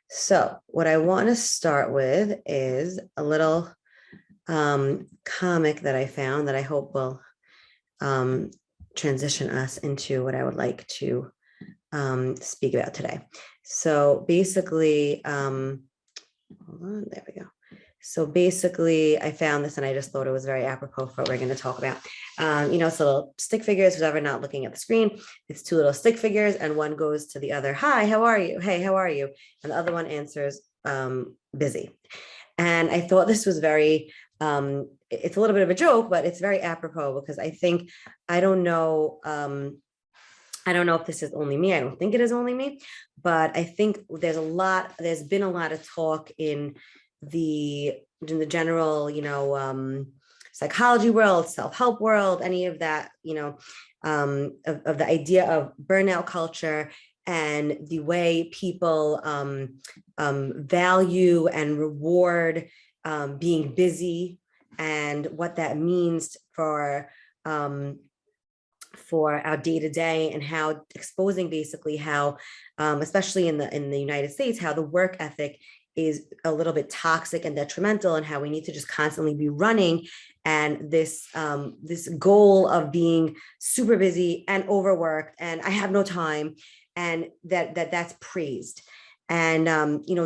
So what I want to start with is a little comic that I found that I hope will transition us into what I would like to speak about today. So basically, hold on, there we go. So basically, I found this and I just thought it was very apropos for what we're going to talk about. It's little stick figures, whoever not looking at the screen, it's two little stick figures and one goes to the other, hi, how are you? Hey, how are you? And the other one answers, busy. And I thought this was very, it's a little bit of a joke, but it's very apropos because I think, I don't know if this is only me. I don't think it is only me, but I think there's been a lot of talk in the general, psychology world, self-help world, any of that, of the idea of burnout culture and the way people value and reward being busy and what that means for our day-to-day and how exposing basically how, especially in the United States, how the work ethic is a little bit toxic and detrimental and how we need to just constantly be running. And this goal of being super busy and overworked and I have no time and that's praised. And,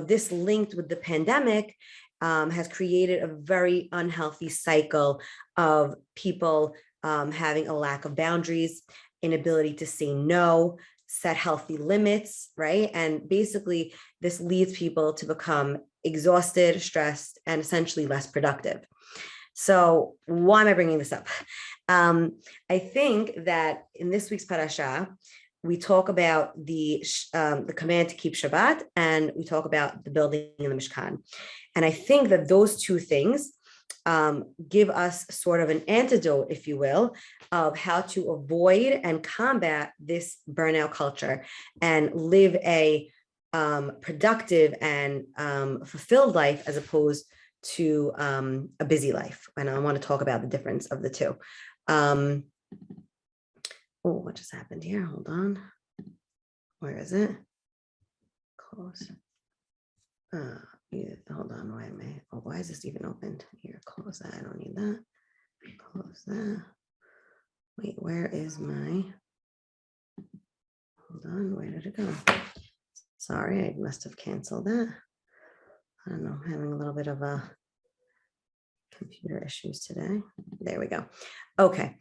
this linked with the pandemic has created a very unhealthy cycle of people having a lack of boundaries, inability to say no, set healthy limits, right? And basically, this leads people to become exhausted, stressed, and essentially less productive. So why am I bringing this up? I think that in this week's parasha, we talk about the command to keep Shabbat, and we talk about the building in the Mishkan. And I think that those two things give us sort of an antidote, if you will, of how to avoid and combat this burnout culture and live a productive and fulfilled life as opposed to a busy life. And I want to talk about the difference of the two. What just happened here? Hold on. Where is it? Close. Hold on, why am I? Why is this even opened? Here, close that. I don't need that. Close that. Wait, where is my? Hold on, where did it go? Sorry, I must have canceled that. I don't know, I'm having a little bit of a computer issues today. There we go. Okay.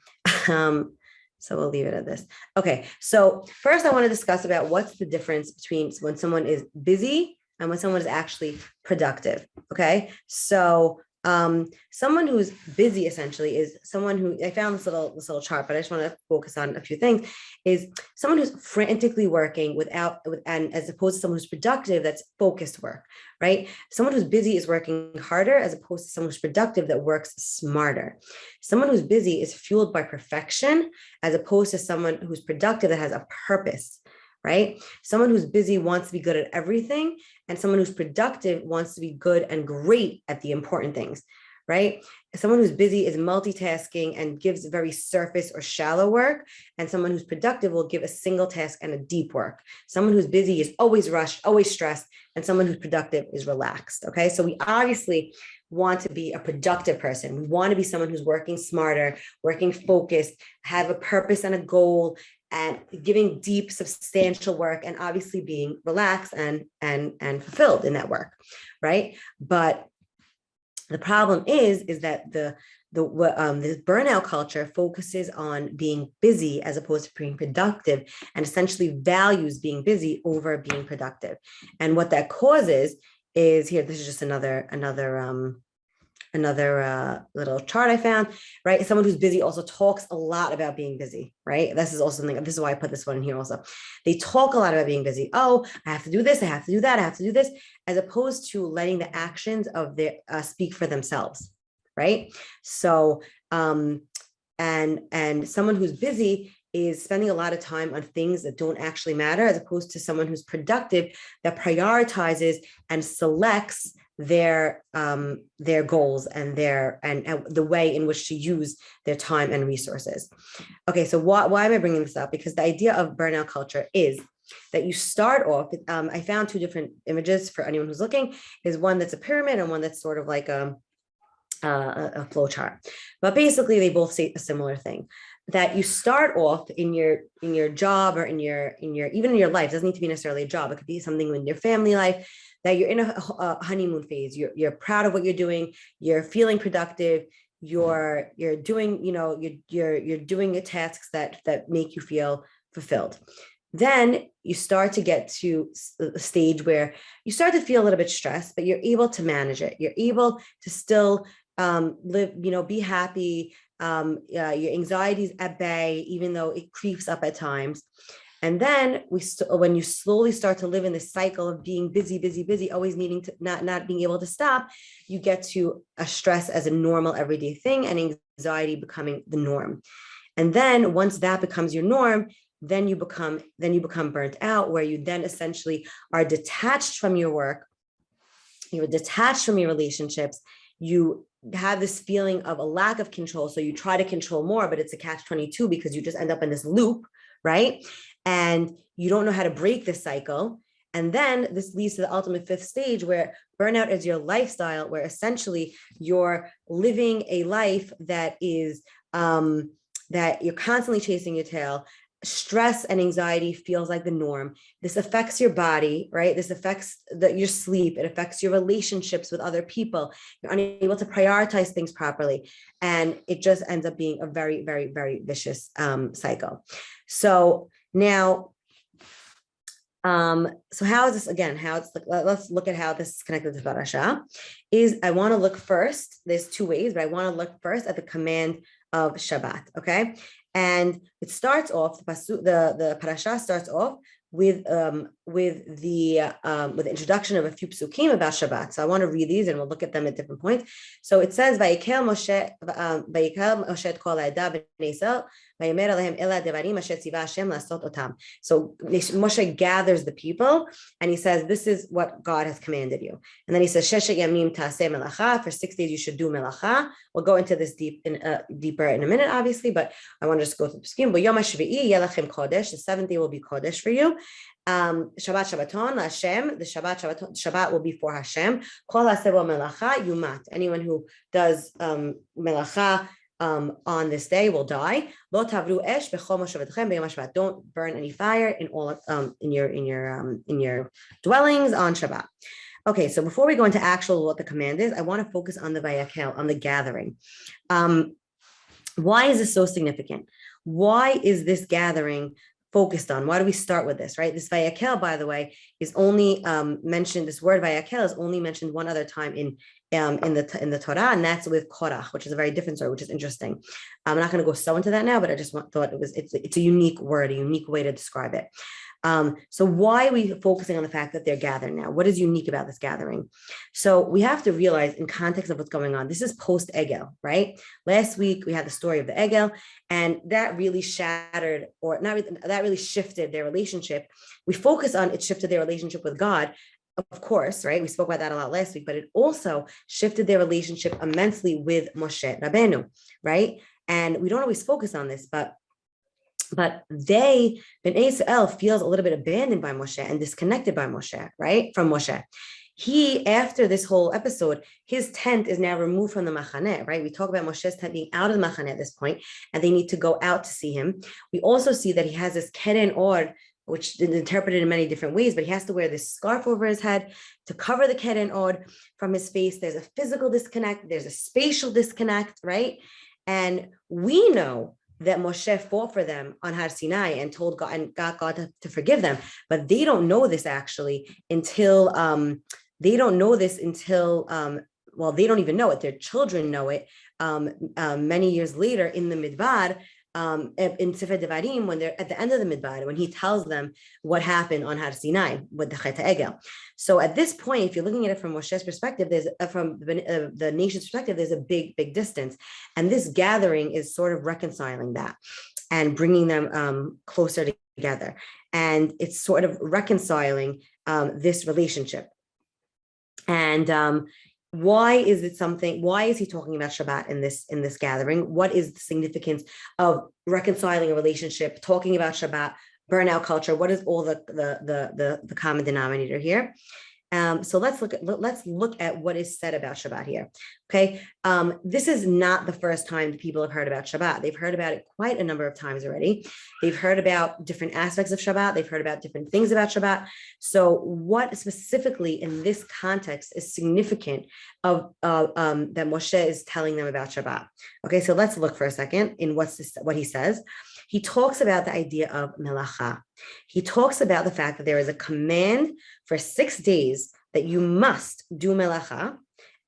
So we'll leave it at this. Okay, so first I want to discuss about what's the difference between when someone is busy and when someone is actually productive. Okay, so someone who's busy essentially is someone who, I found this little chart, but I just want to focus on a few things, is someone who's frantically working and as opposed to someone who's productive, that's focused work, right? Someone who's busy is working harder as opposed to someone who's productive that works smarter. Someone who's busy is fueled by perfection as opposed to someone who's productive that has a purpose, right? Someone who's busy wants to be good at everything, and someone who's productive wants to be good and great at the important things, right? Someone who's busy is multitasking and gives very surface or shallow work, and someone who's productive will give a single task and a deep work. Someone who's busy is always rushed, always stressed, and someone who's productive is relaxed, okay? So we obviously want to be a productive person. We want to be someone who's working smarter, working focused, have a purpose and a goal, and giving deep, substantial work, and obviously being relaxed and fulfilled in that work, right? But the problem is that this burnout culture focuses on being busy as opposed to being productive, and essentially values being busy over being productive. And what that causes is here. This is just another little chart I found, right? Someone who's busy also talks a lot about being busy, right? This is also something, this is why I put this one in here also. They talk a lot about being busy. Oh, I have to do this, I have to do that, I have to do this, as opposed to letting the actions of their speak for themselves, right? So, and someone who's busy is spending a lot of time on things that don't actually matter, as opposed to someone who's productive that prioritizes and selects their goals and the way in which to use their time and resources. Okay, so why am I bringing this up? Because the idea of burnout culture is that you start off, I found two different images for anyone who's looking, is one that's a pyramid and one that's sort of like a flow chart. But basically they both say a similar thing, that you start off in your job or in your even in your life. It doesn't need to be necessarily a job. It could be something in your family life, that you're in a honeymoon phase. You're proud of what you're doing. You're feeling productive. You're doing, you're doing your tasks that make you feel fulfilled. Then you start to get to a stage where you start to feel a little bit stressed, but you're able to manage it. You're able to still live, be happy. Your anxiety is at bay, even though it creeps up at times. And then when you slowly start to live in this cycle of being busy, busy, busy, always needing to not being able to stop, you get to a stress as a normal everyday thing and anxiety becoming the norm. And then once that becomes your norm, then you become burnt out, where you then essentially are detached from your work. You're detached from your relationships. You have this feeling of a lack of control. So you try to control more, but it's a catch-22 because you just end up in this loop, right? And you don't know how to break this cycle. And then this leads to the ultimate fifth stage, where burnout is your lifestyle, where essentially you're living a life that is, that you're constantly chasing your tail. Stress and anxiety feels like the norm. This affects your body, right? This affects your sleep. It affects your relationships with other people. You're unable to prioritize things properly. And it just ends up being a very, very, very vicious cycle. So now, so how is this again? Let's look at how this is connected to parasha. I want to look first, there's two ways, but I want to look first at the command of Shabbat, okay? And it starts off, the parasha starts off with the introduction of a few psukim about Shabbat. So I want to read these and we'll look at them at different points. So it says, Vayakhel Moshe et kol ha'edah b'nei Yisrael, vayomer alehem ela devarim asher tzivah Hashem la'asot otam. So Moshe gathers the people and he says, this is what God has commanded you. And then he says, Sheshet yamim ta'aseh melacha, for 6 days you should do melacha. We'll go into this deeper in a minute, obviously, but I want to just go through the psukim. B'yom ha'shvi'i yeh lachem kodesh, the 7th day will be kodesh for you. Shabbat Shabbaton Hashem, the Shabbat will be for Hashem. Kol hasebo melacha yumat. Anyone who does melacha on this day will die. Lo tavru esh b'chol moshavetchem b'yom Shabbat. Don't burn any fire in all in your dwellings on Shabbat. Okay, so before we go into actual what the command is, I want to focus on the Vayakhel, on the gathering. Why is this so significant? Why is this gathering focused on? Why do we start with this, right? This Vayakhel, by the way, is only mentioned, this word Vayakhel is only mentioned one other time in the Torah, and that's with Korach, which is a very different story, which is interesting. I'm not going to go so into that now, but I just thought it's a unique word, a unique way to describe it. So why are we focusing on the fact that they're gathering now? What is unique about this gathering? So we have to realize, in context of what's going on, this is post-Egel, right? Last week we had the story of the Egel, and that really shattered, or not, that really shifted their relationship. We focus on it shifted their relationship with God, of course, right? We spoke about that a lot last week, but it also shifted their relationship immensely with Moshe Rabbeinu, right? And we don't always focus on this, but Bnei Yisrael feels a little bit abandoned by Moshe and disconnected by Moshe, right? From Moshe. He, after this whole episode, his tent is now removed from the Machaneh, right? We talk about Moshe's tent being out of the Machaneh at this point, and they need to go out to see him. We also see that he has this keren or, which is interpreted in many different ways, but he has to wear this scarf over his head to cover the keren or from his face. There's a physical disconnect. There's a spatial disconnect, right? And we know that Moshe fought for them on Har Sinai and told God and got God to forgive them, but they don't know this actually until they don't even know it. Their children know it many years later in the Midbar, in Sefer Devarim, when they're at the end of the Midbar, when he tells them what happened on Har Sinai with the Chet HaEgel. So at this point, if you're looking at it from Moshe's perspective, from the nation's perspective, there's a big, big distance. And this gathering is sort of reconciling that and bringing them closer together. And it's sort of reconciling this relationship. And why is he talking about Shabbat in this gathering? What is the significance of reconciling a relationship, talking about Shabbat burnout culture. What is all the common denominator here? So let's look at what is said about Shabbat here. Okay, this is not the first time that people have heard about Shabbat. They've heard about it quite a number of times already. They've heard about different aspects of Shabbat. They've heard about different things about Shabbat. So what specifically in this context is significant of that Moshe is telling them about Shabbat? Okay, so let's look for a second in what he says. He talks about the idea of melacha. He talks about the fact that there is a command for 6 days that you must do melacha,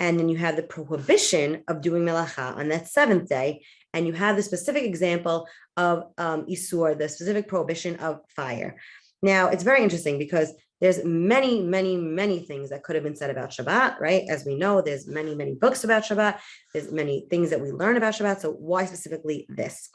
and then you have the prohibition of doing melacha on that 7th day, and you have the specific example of isur, the specific prohibition of fire. Now, it's very interesting because there's many, many, many things that could have been said about Shabbat, right? As we know, there's many, many books about Shabbat. There's many things that we learn about Shabbat. So why specifically this?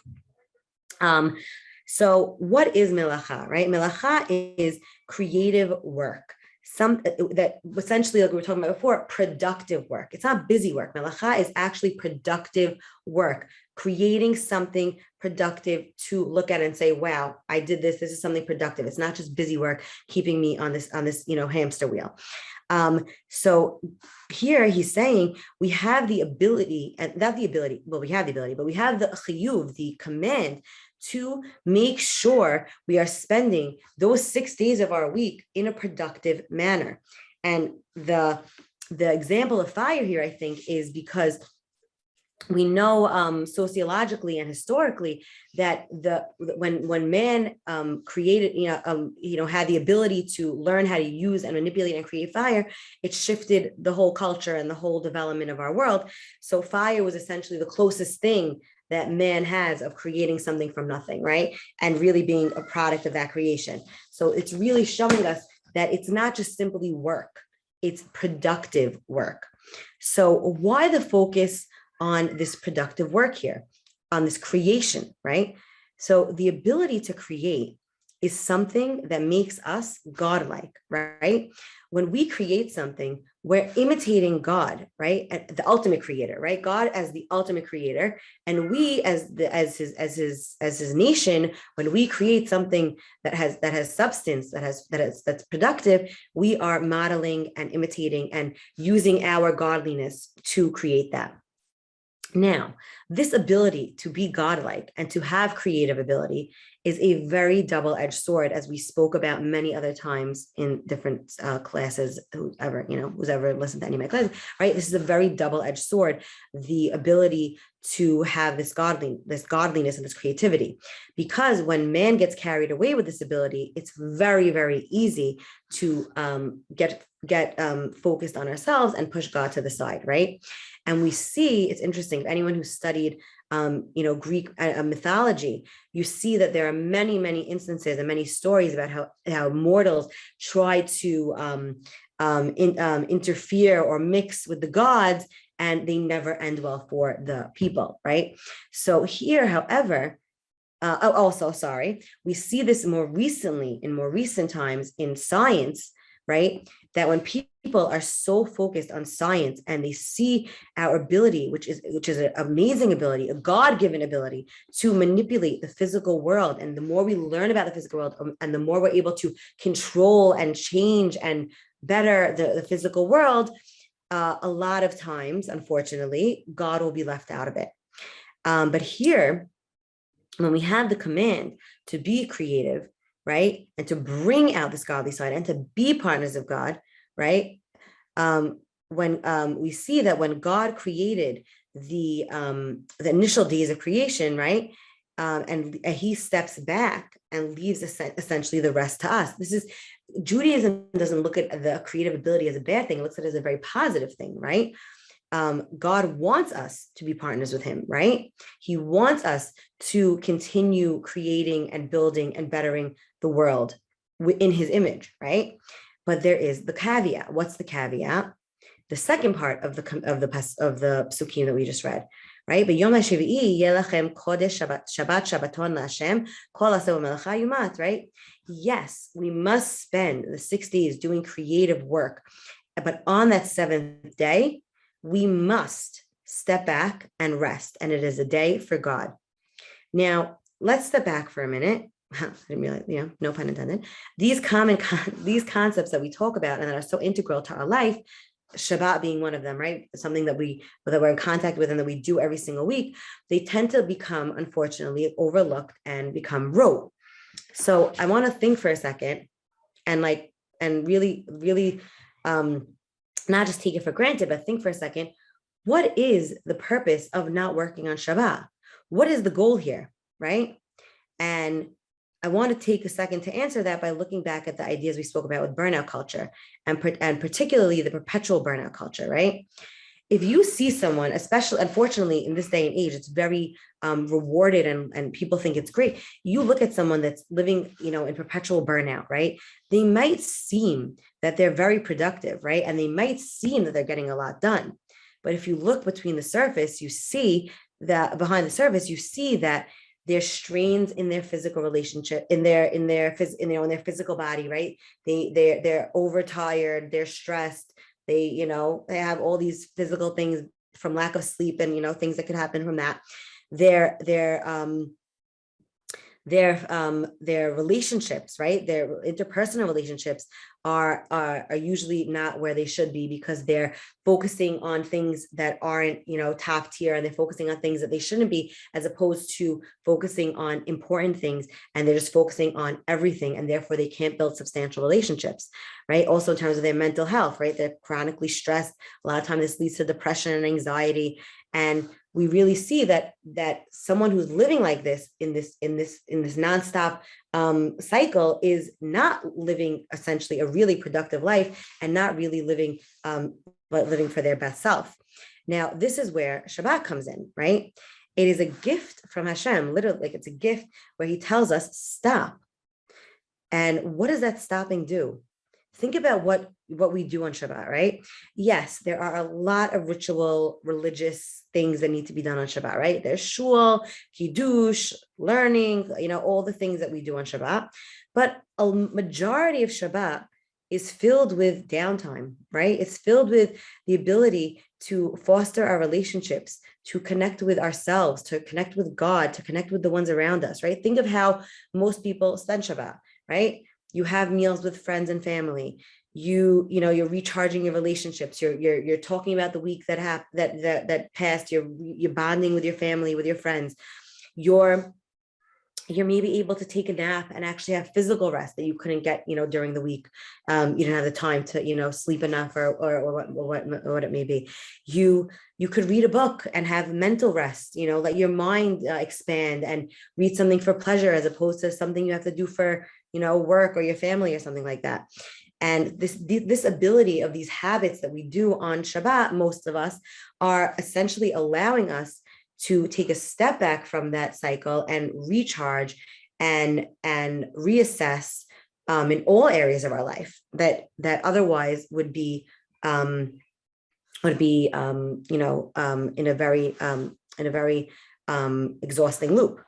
So what is melacha, right? Melacha is creative work. That essentially, like we were talking about before, productive work. It's not busy work. Melacha is actually productive work, creating something productive to look at and say, wow, I did this. This is something productive. It's not just busy work keeping me on this, hamster wheel. So here he's saying we have the ability, and not the ability, well, we have the ability, but we have the chiyuv, the command to make sure we are spending those 6 days of our week in a productive manner. And the example of fire here, I think, is because we know sociologically and historically that when man created, had the ability to learn how to use and manipulate and create fire, it shifted the whole culture and the whole development of our world. So fire was essentially the closest thing that man has of creating something from nothing, right? And really being a product of that creation. So it's really showing us that it's not just simply work, it's productive work. So why the focus on this productive work here, on this creation, right? So the ability to create is something that makes us godlike, right? When we create something, we're imitating God, right? The ultimate creator, right? God as the ultimate creator, and we as his nation, when we create something that has substance, that's productive, we are modeling and imitating and using our godliness to create that. Now, this ability to be godlike and to have creative ability is a very double-edged sword, as we spoke about many other times in different classes. Who's ever listened to any of my classes, right? This is a very double-edged sword, the ability to have this godliness and this creativity, because when man gets carried away with this ability, it's very, very easy to get focused on ourselves and push God to the side, right? And we see, it's interesting, anyone who studied Greek mythology, you see that there are many, many instances and many stories about how mortals try to interfere or mix with the gods, and they never end well for the people, right? So here, however, we see this more recently, in more recent times in science, right? That when people are so focused on science and they see our ability, which is an amazing ability, a God-given ability to manipulate the physical world. And the more we learn about the physical world and the more we're able to control and change and better the physical world, a lot of times, unfortunately, God will be left out of it. But here, when we have the command to be creative, right, and to bring out this godly side and to be partners of God, right? When we see that when God created the initial days of creation, right, and he steps back and leaves essentially the rest to us. Judaism doesn't look at the creative ability as a bad thing; it looks at it as a very positive thing, right? God wants us to be partners with him, right? He wants us to continue creating and building and bettering the world in his image, right? But there is the caveat. What's the caveat? The second part of the psukim that we just read, right? But Yom HaShavi'i yelachem kodesh Shabbat Shabbaton laHashem kol aseh u'melacha yumat, right? Yes, we must spend the 6 days doing creative work, but on that 7th day, we must step back and rest, and it is a day for God. Now, let's step back for a minute I didn't realize, no pun intended. These these concepts that we talk about and that are so integral to our life, Shabbat being one of them, right? Something that we're in contact with and that we do every single week, they tend to become, unfortunately, overlooked and become rote. So I want to think for a second and really, really not just take it for granted, but think for a second, what is the purpose of not working on Shabbat? What is the goal here, right? And I want to take a second to answer that by looking back at the ideas we spoke about with burnout culture and particularly the perpetual burnout culture, right? If you see someone, especially, unfortunately, in this day and age, it's very rewarded and people think it's great. You look at someone that's living, in perpetual burnout, right? They might seem that they're very productive, right? And they might seem that they're getting a lot done. But if you look between the surface, you see that behind the surface, you see that there's strains in their physical relationship, in their physical body, right? They're overtired, they're stressed, they have all these physical things from lack of sleep and things that could happen from that. Their relationships, right? Their interpersonal relationships are usually not where they should be because they're focusing on things that aren't, top tier, and they're focusing on things that they shouldn't be, as opposed to focusing on important things, and they're just focusing on everything, and therefore they can't build substantial relationships, right? Also in terms of their mental health, right? They're chronically stressed. A lot of times this leads to depression and anxiety, and we really see that someone who's living like this in this nonstop cycle is not living essentially a really productive life and not really living, but living for their best self. Now, this is where Shabbat comes in, right? It is a gift from Hashem, literally, like it's a gift where he tells us, stop. And what does that stopping do? Think about what we do on Shabbat, right? Yes, there are a lot of ritual, religious things that need to be done on Shabbat, right? There's shul, kiddush, learning, all the things that we do on Shabbat. But a majority of Shabbat is filled with downtime, right? It's filled with the ability to foster our relationships, to connect with ourselves, to connect with God, to connect with the ones around us, right? Think of how most people spend Shabbat, right? You have meals with friends and family. You're recharging your relationships. You're talking about the week that passed. You're bonding with your family, with your friends. You're maybe able to take a nap and actually have physical rest that you couldn't get, during the week. You didn't have the time to, sleep enough or what it may be. You could read a book and have mental rest, let your mind expand and read something for pleasure as opposed to something you have to do for, work or your family or something like that. And this ability of these habits that we do on Shabbat, most of us are essentially allowing us to take a step back from that cycle and recharge and reassess in all areas of our life that otherwise would be in a very exhausting loop.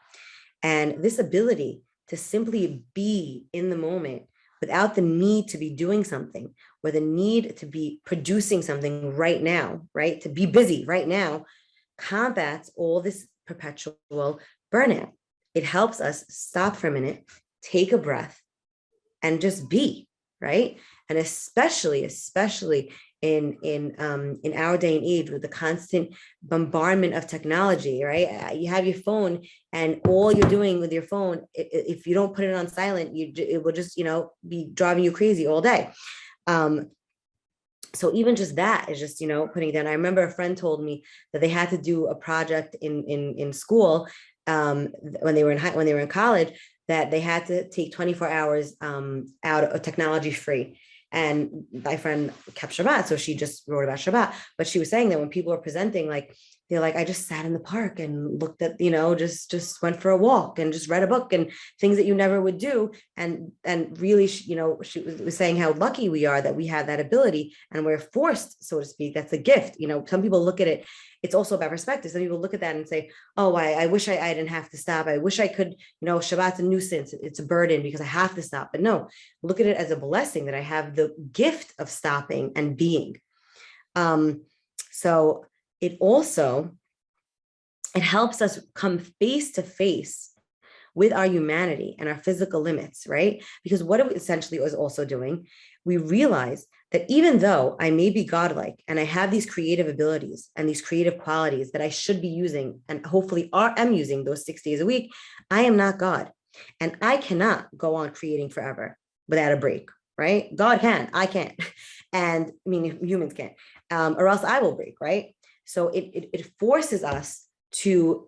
And this ability to simply be in the moment without the need to be doing something or the need to be producing something right now, right? To be busy right now combats all this perpetual burnout. It helps us stop for a minute, take a breath, and just be, right? And especially in our day and age with the constant bombardment of technology, right? You have your phone, and all you're doing with your phone, if you don't put it on silent, it will just be driving you crazy all day. So even just that is just putting it down. I remember a friend told me that they had to do a project in school when they were in college, that they had to take 24 hours out of technology free. And my friend kept Shabbat, so she just wrote about Shabbat. But she was saying that when people were presenting, they're like, I just sat in the park and looked at, just went for a walk and just read a book and things that you never would do. And really, she was saying how lucky we are that we have that ability and we're forced, so to speak. That's a gift. Some people look at it. It's also about perspective. Some people look at that and say, oh, I wish I didn't have to stop. I wish I could, Shabbat's a nuisance. It's a burden because I have to stop. But no, look at it as a blessing that I have the gift of stopping and being. So it helps us come face to face with our humanity and our physical limits, right? Because what it essentially was also doing, we realized that even though I may be godlike and I have these creative abilities and these creative qualities that I should be using, and hopefully am using those 6 days a week, I am not God. And I cannot go on creating forever without a break, right? God can, I can't. And I mean, humans can't, or else I will break, right? So it forces us to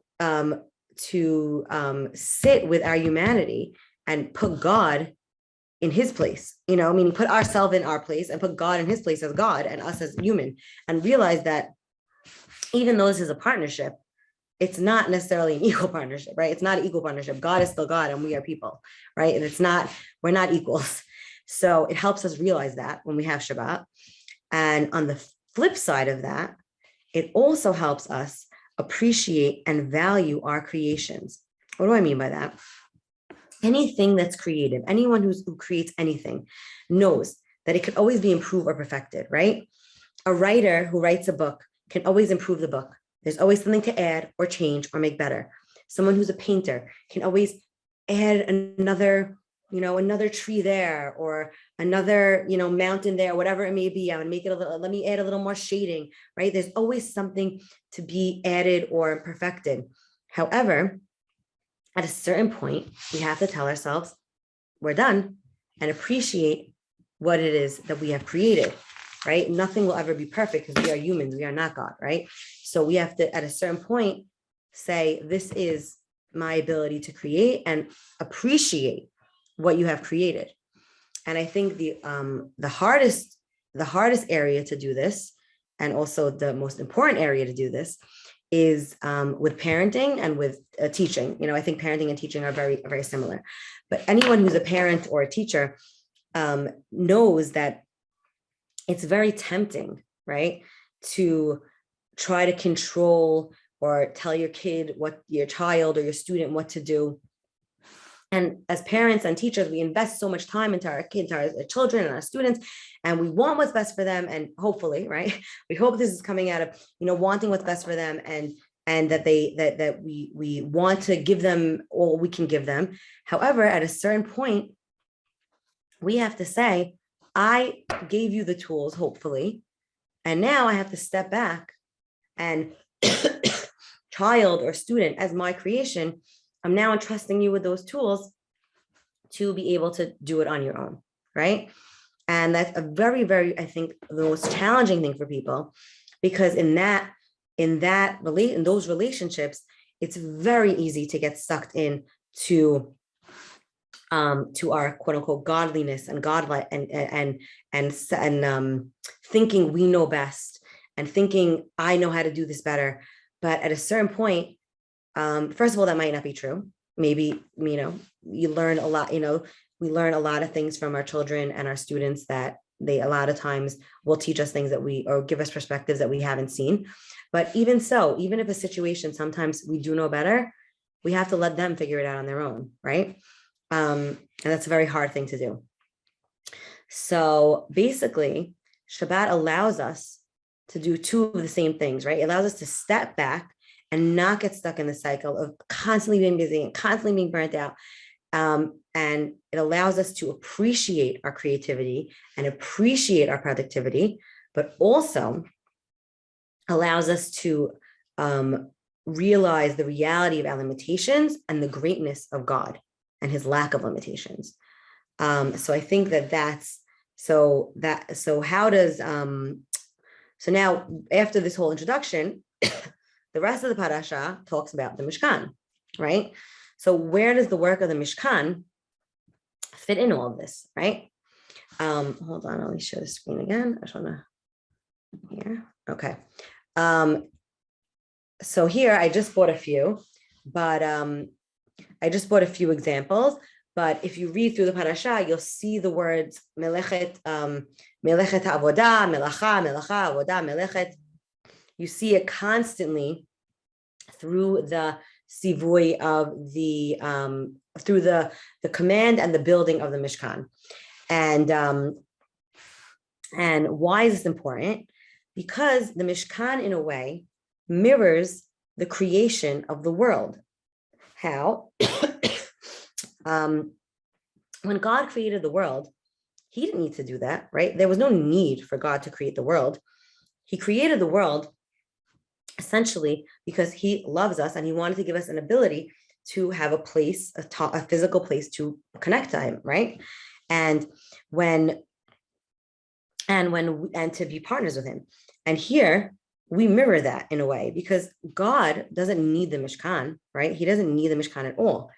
sit with our humanity and put God in his place, meaning put ourselves in our place and put God in his place as God and us as human, and realize that even though this is a partnership, it's not necessarily an equal partnership, right? It's not an equal partnership. God is still God and we are people, right? And we're not equals. So it helps us realize that when we have Shabbat. And on the flip side of that, it also helps us appreciate and value our creations. What do I mean by that? Anything that's creative, anyone who creates anything knows that it could always be improved or perfected, right? A writer who writes a book can always improve the book. There's always something to add or change or make better. Someone who's a painter can always add another tree there, or another, mountain there, whatever it may be. I would make it let me add a little more shading, right? There's always something to be added or perfected. However, at a certain point, we have to tell ourselves we're done and appreciate what it is that we have created, right? Nothing will ever be perfect because we are humans. We are not God, right? So we have to, at a certain point, say, this is my ability to create, and appreciate what you have created. And I think the hardest area to do this, and also the most important area to do this, is with parenting and with teaching. I think parenting and teaching are very, very similar. But anyone who's a parent or a teacher knows that it's very tempting, right, to try to control or tell your child or your student what to do. And as parents and teachers, we invest so much time into our kids, our children and our students, and we want what's best for them. And hopefully, right, we hope this is coming out of, wanting what's best for them, and that we want to give them all we can give them. However, at a certain point, we have to say, I gave you the tools, hopefully, and now I have to step back and child or student, as my creation, I'm now entrusting you with those tools to be able to do it on your own, right? And that's a very, very, I think, the most challenging thing for people, because in those relationships, it's very easy to get sucked in to our quote unquote godliness and godlike and thinking we know best and thinking I know how to do this better. But at a certain point, first of all, that might not be true. Maybe, you learn a lot, we learn a lot of things from our children and our students that they a lot of times will teach us things or give us perspectives that we haven't seen. But even so, even if a situation, sometimes we do know better, we have to let them figure it out on their own, right? And that's a very hard thing to do. So basically, Shabbat allows us to do two of the same things, right? It allows us to step back and not get stuck in the cycle of constantly being busy and constantly being burnt out. And it allows us to appreciate our creativity and appreciate our productivity, but also allows us to realize the reality of our limitations and the greatness of God and his lack of limitations. So I think so now after this whole introduction, the rest of the parasha talks about the Mishkan, right? So where does the work of the Mishkan fit in all of this, right? Hold on, let me share the screen again. I just want to, here, okay. So here I just bought a few, but I just bought a few examples. But if you read through the parasha, you'll see the words melechet, melechet avodah, melacha, avodah, melechet. You see it constantly through the sivui of through the command and the building of the Mishkan. And why is this important? Because the Mishkan, in a way, mirrors the creation of the world. How? When God created the world, he didn't need to do that, right? There was no need for God to create the world. He created the world essentially because he loves us and he wanted to give us an ability to have a place, a physical place to connect to him, right? And to be partners with him. And here we mirror that in a way because God doesn't need the Mishkan, right? He doesn't need the Mishkan at all.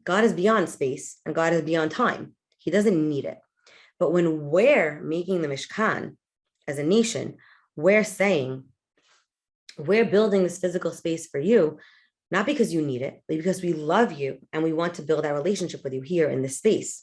God is beyond space and God is beyond time. He doesn't need it. But when we're making the Mishkan as a nation, we're saying, we're building this physical space for you, not because you need it, but because we love you and we want to build our relationship with you here in this space.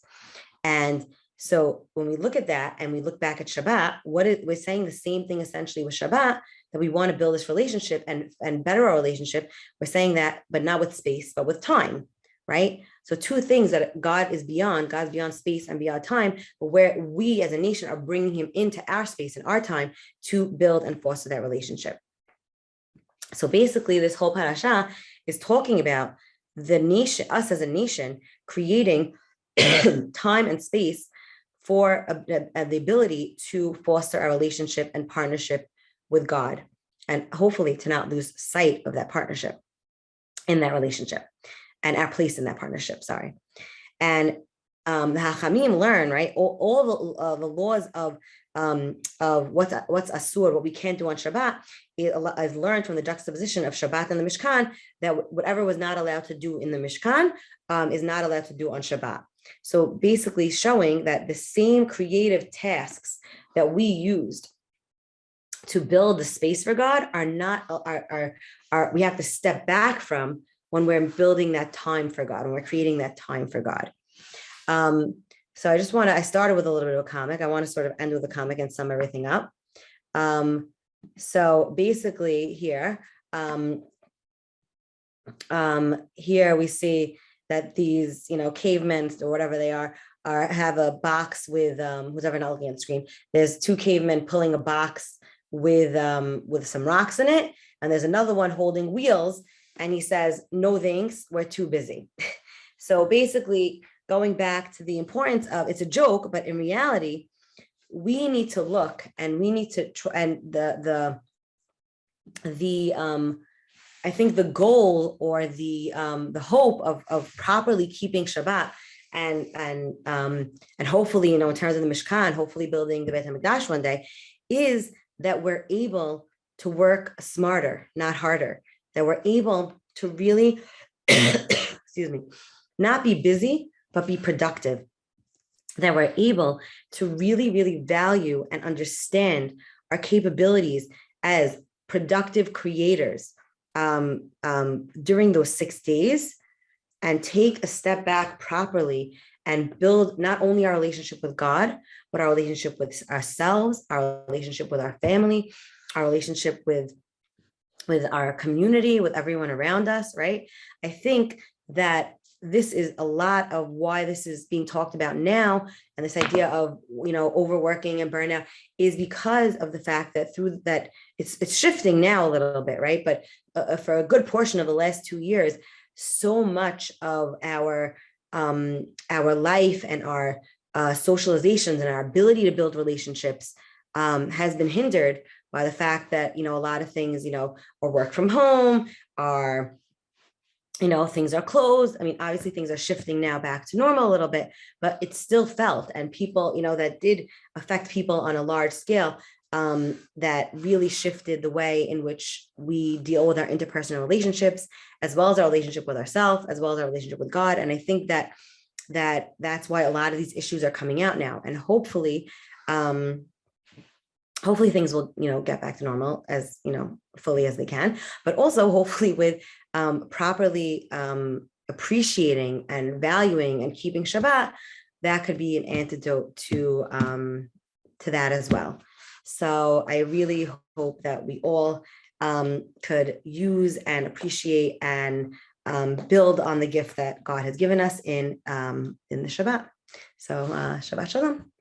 And so when we look at that and we look back at Shabbat, we're saying the same thing essentially with Shabbat, that we want to build this relationship and better our relationship. We're saying that, but not with space, but with time, right? So two things that God's beyond space and beyond time, but where we as a nation are bringing him into our space and our time to build and foster that relationship. So basically this whole parasha is talking about the nation, us as a nation, creating time and space for the ability to foster our relationship and partnership with God, and hopefully to not lose sight of that partnership in that relationship and our place in that partnership, sorry. And the Hachamim learn, right, all the laws of what's asur, what we can't do on Shabbat, is learned from the juxtaposition of Shabbat and the Mishkan, that whatever was not allowed to do in the Mishkan is not allowed to do on Shabbat. So basically showing that the same creative tasks that we used to build the space for God we have to step back from when we're building that time for God, when we're creating that time for God. So I started with a little bit of a comic. I want to sort of end with a comic and sum everything up. So basically here we see that these, cavemen or whatever they are have a box with, who's ever not looking at the screen, there's two cavemen pulling a box with some rocks in it. And there's another one holding wheels. And he says, no, thanks, we're too busy. So basically going back to the importance of, it's a joke, but in reality, we need to look and we need to try, and I think the goal or the hope of properly keeping Shabbat and hopefully, in terms of the Mishkan, hopefully building the Beit HaMikdash one day, is that we're able to work smarter, not harder, that we're able to really, excuse me, not be busy, but be productive, that we're able to really, really value and understand our capabilities as productive creators during those 6 days, and take a step back properly and build not only our relationship with God, but our relationship with ourselves, our relationship with our family, our relationship with our community, with everyone around us, right? I think that this is a lot of why this is being talked about now. And this idea of, overworking and burnout is because of the fact that through that it's shifting now a little bit, right? But for a good portion of the last 2 years, so much of our life and our socializations and our ability to build relationships has been hindered by the fact that, a lot of things, or work from home, are, things are closed. I mean, obviously things are shifting now back to normal a little bit, but it's still felt. And people, that did affect people on a large scale, that really shifted the way in which we deal with our interpersonal relationships, as well as our relationship with ourselves, as well as our relationship with God. And I think that's why a lot of these issues are coming out now. And hopefully things will, get back to normal as, fully as they can, but also hopefully with properly appreciating and valuing and keeping Shabbat, that could be an antidote to that as well. So I really hope that we all could use and appreciate and build on the gift that God has given us in the Shabbat. So Shabbat Shalom.